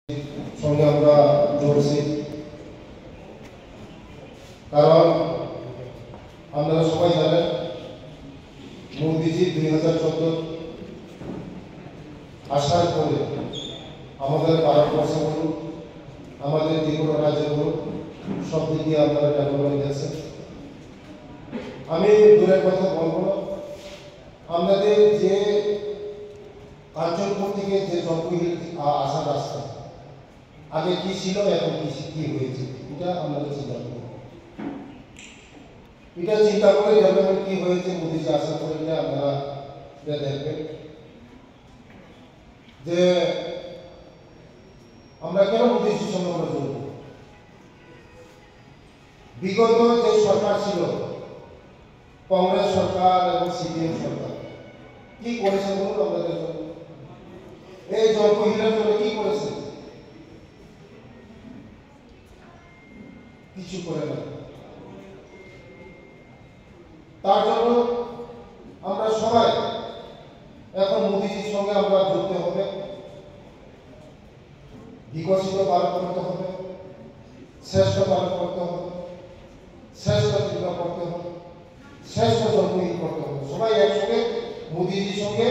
সঙ্গে আমরা জড়ছি, কারণ আপনারা সবাই জানেন মোদিজি 2014 আসার পরে আমাদের ভারতবর্ষ বলুন, আমাদের ত্রিপুরা রাজ্য বলুন, সব দিক দিয়ে আপনারা ডেভেলপমেন্ট গেছে। আমি দূরের কথা বলবো না, আমাদের যে কাঞ্চনপুর থেকে যে জলপাইগুড়ি আসার রাস্তা আগে কি ছিল, এখন কি হয়েছে, এটা আপনাদের চিন্তা করুন। এটা চিন্তা করে ডেভেলপমেন্ট কি হয়েছে মোদিজি আসার পরে এটা আপনারা দেখবেন যে আমরা কেন মোদিজির সঙ্গে আমরা জড়ব। বিগত যে সরকার ছিল, কংগ্রেস সরকার এবং সিপিএম সরকার, কি করেছে বলুন আমাদের জন্য? এই জলপাইগুড়ির জন্য কি করেছে? কিছু করে না। তার জন্য আমরা সবাই এখন মোদিজির সঙ্গে আমরা যুক্ত হবে, বিকশিত ভারত করতে হবে, শ্রেষ্ঠ ভারত করতে হবে, শ্রেষ্ঠ ত্রিপুরা করতে হবে, শ্রেষ্ঠ জলপাইগুড়ি করতে হবে। সবাই একসঙ্গে মোদিজির সঙ্গে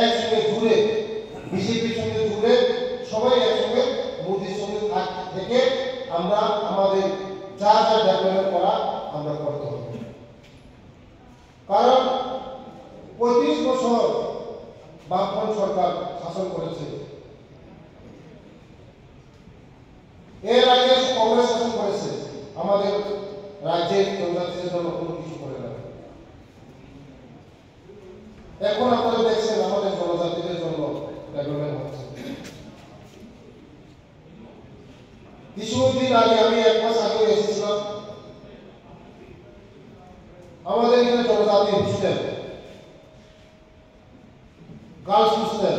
একসঙ্গে জুড়ে, বিজেপির সঙ্গে জুড়ে সবাই একসঙ্গে মোদির সঙ্গে থেকে আমরা আমাদের যা যা ডেভেলপমেন্ট করা আমরা করতে হবে। কারণ 35 বছর বামপন্থী সরকার শাসন করেছে, এর আগে কংগ্রেস শাসন করেছে, আমাদের রাজ্যের জনজাতিদের জন্য কোনো কিছু করে না। এখন আপনারা দেখছেন আমাদের জনজাতিদের জন্য ডেভেলপমেন্ট হচ্ছে। কিছুদিন আগে আমি 1 মাস আগে এসেছিলাম, আমাদের এখানে জনজাতি hostel, girls hostel,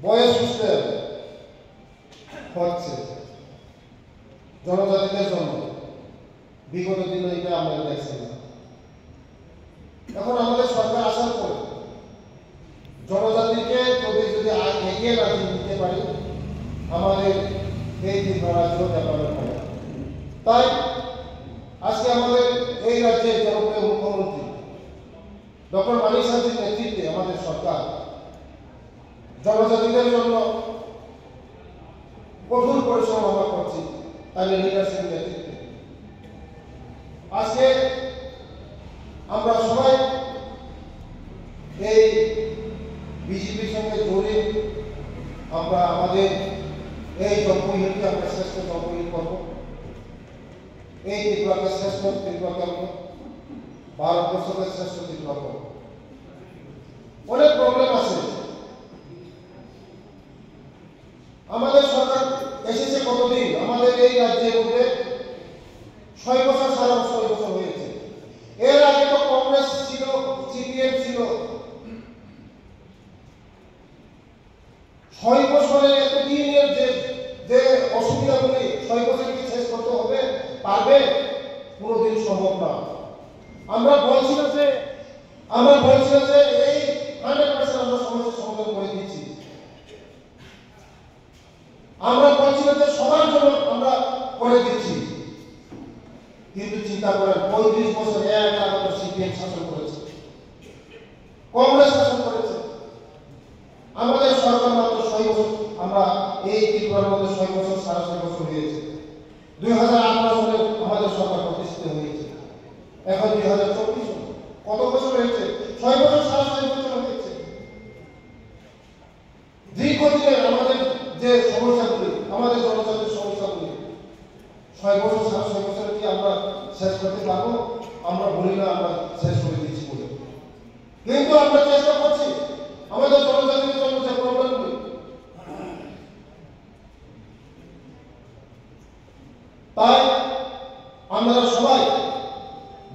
boys hostel হচ্ছে জনজাতিদের জন্য। বিগত দিনে এটা আমরা দেখছি না। এখন আমাদের সরকার আসার পর জনজাতিকে যদি এগিয়ে না নিতে পারি, আমাদের এই ত্রিপুরা রাজ্য ডেভেলপমেন্ট হবে। তাই আজকে আমাদের এই রাজ্যের জনপ্রিয় মুখ্যমন্ত্রী ডক্টর মানিক সাহেবের নেতৃত্বে আমাদের সরকার জনজাতিদের জন্য কঠোর পরিশ্রম আমরা করছি, তাদের লিডারশিপ নেতৃত্বে। আজকে আমরা সবাই এই বিজেপির সঙ্গে জড়িয়ে আমরা আমাদের এই জলপাইগুড়িকে আমরা শ্রেষ্ঠ জলপাইগুড়ি করবো, এই ত্রিপুরাকে শ্রেষ্ঠ ত্রিপুরা করব, ভারতবর্ষকে শ্রেষ্ঠ ত্রিপুরা করব। অনেক প্রবলেম আছে। আমাদের সরকার এসেছে কতদিন, আমাদের এই রাজ্যের মধ্যে 6 বছর, 6.5 বছর হয়েছে। এর আগে তো কংগ্রেস ছিল, সিপিএম ছিল। 6 বছরের এতদিনের যে অসুবিধাগুলি 6 বছর কি শেষ করতে হবে পারবে? কোনোদিন সম্ভব না। আমরা বলছিলাম যে এই 100% আমরা সমস্যার সমাধান করে দিচ্ছি। আমরা বলছিলাম যে সবার জন্য আমরা করে দিচ্ছি, কিন্তু চিন্তা করেন 35 বছর আমাদের সিপিএম শাসন করেছে, কংগ্রেস শাসন করেছে। আমাদের সরকার মাত্র 6 বছর, আমরা এই ত্রিপুরার মধ্যে 6 বছর, 6.5 বছর হয়েছে। 2018 সালে আমাদের সরকার প্রতিষ্ঠিত হয়েছে, এখন 2024 কত বছর হয়েছে? 6 বছর, 6.5 বছর হয়েছে। দীর্ঘদিনের আমাদের যে সমস্যাগুলি, আমাদের জনজাতির সমস্যাগুলি 6 বছর, 6.5 বছর কি আমরা শেষ করতে পারবো? আমরা বলি না আমরা শেষ করে দিচ্ছি বলে, কিন্তু আমরা চেষ্টা করছি আমাদের জনজাতির জন্য যে প্রবলেমগুলি। তাই আমরা সবাই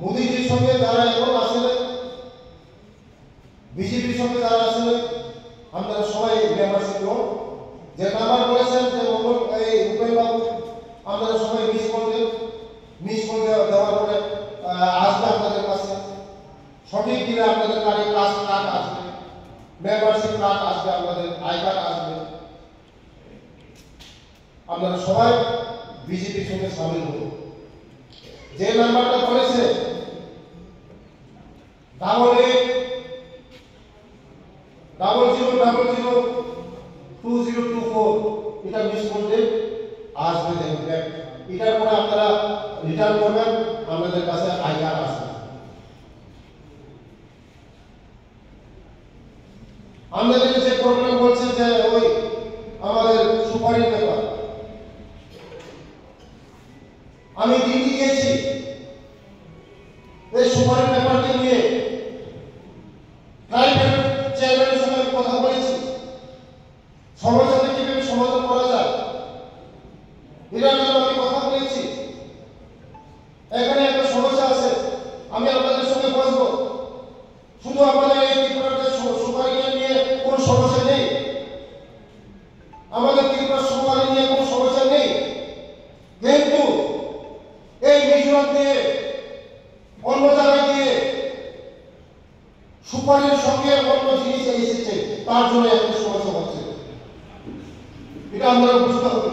মোদিজির সঙ্গে যারা এখন আসলে, বিজেপির সঙ্গে যারা আসলে, আমরা সবাই মেম্বারশিপ লোক যে নাম্বার বলেছেন যে এই উপেন বাবু, আমরা সবাই মিস করে দেওয়ার পরে আসবে আপনাদের কাছে, সঠিক দিনে আপনাদের কার্ডে ক্লাস কার্ড আসবে, মেম্বারশিপ কার্ড আসবে, আপনাদের আই কার্ড আসবে। আপনারা সবাই বিজেপির সঙ্গে সামিল হন। যে নাম্বারটা করেছে 8800002024 এটা মিস করলে আসবে দেখবেন। এটার পরে আপনারা রিটার্ন করবেন, আমাদের কাছে আইকার আসবে। আমাদের যে প্রবলেম বলছে যে ওই আমাদের সুপারির ব্যাপার, আমি দিল্লি গিয়েছি, এই সুপারির ব্যাপারটি নিয়ে প্রাইভেট চেয়ারম্যানের সঙ্গে কথা বলেছি, সমস্যাটা কিভাবে সমাধান করা যায় এটার জন্য আমি কথা বলেছি। এখানে একটা সমস্যা আছে, আমি আপনাদের সঙ্গে বসবো। শুধু আমাদের এই ত্রিপুরাতে সুপারিকে নিয়ে কোনো সমস্যা নেই, আমাদের ত্রিপুরার সুপারি নিয়ে কোনো সমস্যা নেই, কিন্তু এই মিশন দিয়ে অন্য জায়গায় দিয়ে সুপারির সঙ্গে অন্য জিনিস এসেছে, তার জন্য একটা সমস্যা হচ্ছে। এটা আমরা বুঝতে হবে।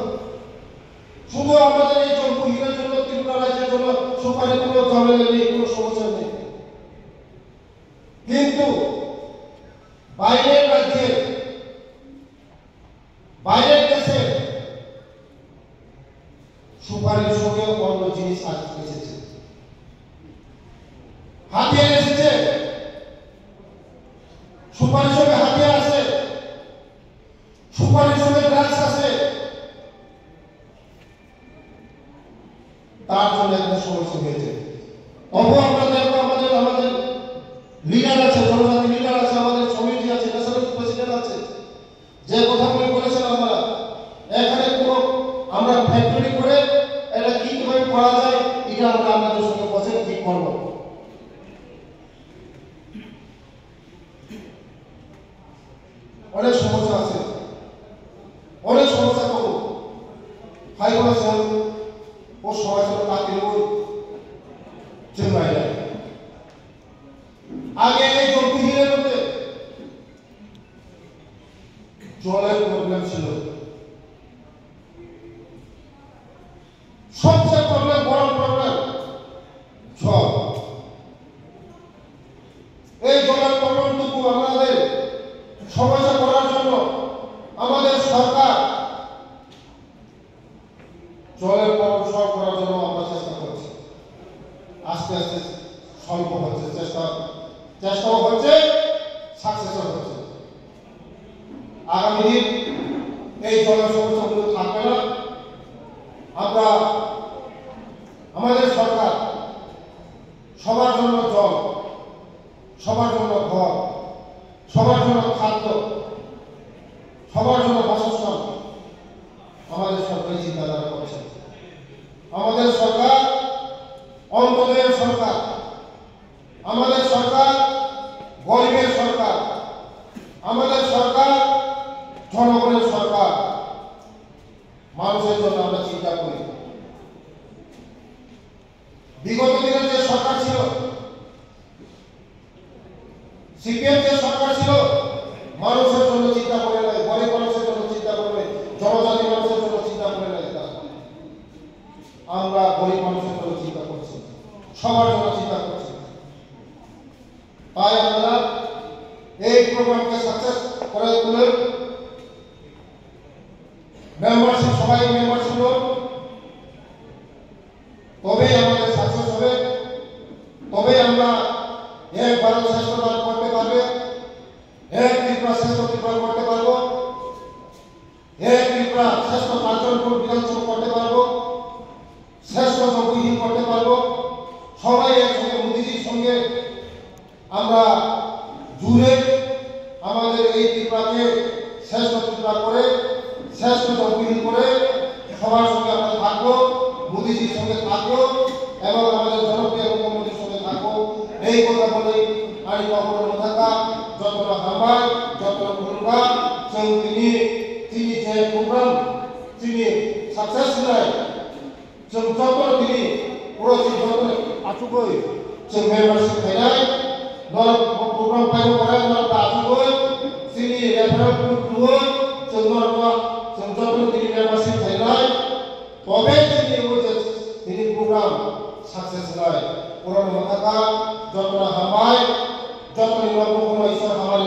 শুধু আমাদের এই জনহিতের জন্য, ত্রিপুরা রাজ্যের জন্য সুপারি কোনো ঝামেলা নেই, কোনো সমস্যা নেই, কিন্তু বাইরের রাজ্যে, বাইরের দেশে সুপারির সঙ্গে অন্য জিনিস এসেছে, হাতিয়ার এসেছে, সুপারির সঙ্গে হাতিয়ার আছে, সুপারির সঙ্গে ড্রাগস আছে, তার জন্য একটা সমস্যা হয়েছে। তবুও আমরা দেখবো আমাদের লিডার আছে, জনজাতি লিডার আছে, আমাদের সমিতি আছে, ন্যাশনাল প্রেসিডেন্ট আছে, যে কথাগুলি বলেছেন আমরা এখানে কোনো আমরা ফ্যাক্টরি করে এটা কিভাবে করা যায় এটা আমরা আপনাদের সঙ্গে বসে ঠিক করবো। অনেক সমস্যা আছে, অনেক সমস্যা করবো ফাইবার সেল ও সরাসরি তাকে চেন্নাই আগে এই জলকুহিরের মধ্যে জলের প্রবলেম ছিল, সবচেয়ে প্রবলেম, বড় প্রবলেম জল। এই জলের প্রবলেমটুকু আমাদের সমস্যা করার জন্য আমাদের সরকার জলের প্রবলেম সলভ করার জন্য আমরা চেষ্টা করছি। আস্তে আস্তে সলভ হচ্ছে, চেষ্টাও হচ্ছে, সাকসেসও হচ্ছে। আগামী দিন এই জলের সমস্যাগুলো থাকবে না। আমরা আমাদের সরকার সবার জন্য জল, সবার জন্য ঘর, সবার জন্য খাদ্য, সবার জন্য বাসস্থান আমাদের সরকারি চিন্তাধারা করছে। আমাদের সরকার অন্তদের সরকার, আমাদের সরকার গরিবের সরকার, আমাদের সরকার জনগণের সরকার। মানুষের জন্য আমরা চিন্তা করি। বিগত দিনের যে সরকার ছিল, সিপিএম যে সরকার ছিল, মানুষের জন্য চিন্তা করে নাই, গরিব মানুষের জন্য চিন্তা করে নাই, জনজাতি মানুষের জন্য চিন্তা করে নাই। আমরা গরিব মানুষের জন্য চিন্তা করছি, সবার জন্য চিন্তা করছি। তাই আমরা এই প্রোগ্রামকে সাকসেস করে তুলে মেম্বারশিপ, সবাই মেম্বারশিপ হোক, তবেই আমাদের সাকসেস হবে, তবেই আমরা এক ভারত শ্রেষ্ঠ ভারত করতে পারবে, এক ত্রিপুরা শ্রেষ্ঠ ত্রিপুরা করতে পারবো, এক ত্রিপুরা শ্রেষ্ঠ কাঞ্চনপুর বিধানসভা করতে পারবো, শ্রেষ্ঠ জনহিত করতে পারবো। সবাই একসঙ্গে মোদীজির সঙ্গে আমরা জুড়ে আমাদের এই ত্রিপুরাকে শ্রেষ্ঠ ত্রিপুরা করে, শ্রেষ্ঠ জনহিত করে সবার সঙ্গে আমরা থাকবো, মোদীজির সঙ্গে থাকবো এবং আমাদের জনপ্রিয় মুখ্যমন্ত্রীর সঙ্গে থাকবো। এই কথা বলে আমি কখনো থাকা যত হামার যত ভূমিকা তিনি যে প্রোগ্রাম তিনি সাকসেস হয় যত তিনি পুরো যত আচুকই जों मेम्बारशिप थानाय नर प्रग्राम फाइव करे नर आचुकई सिनि रेफारेल ग्रुप जों नर जों जत তিনি मेम्बारशिप थानाय তবে যদি তিনি প্রোগ্রাম সাকসেস হয় পুরনো থাকা যত হামায় যত নির্বাচন ঈশ্বর আমার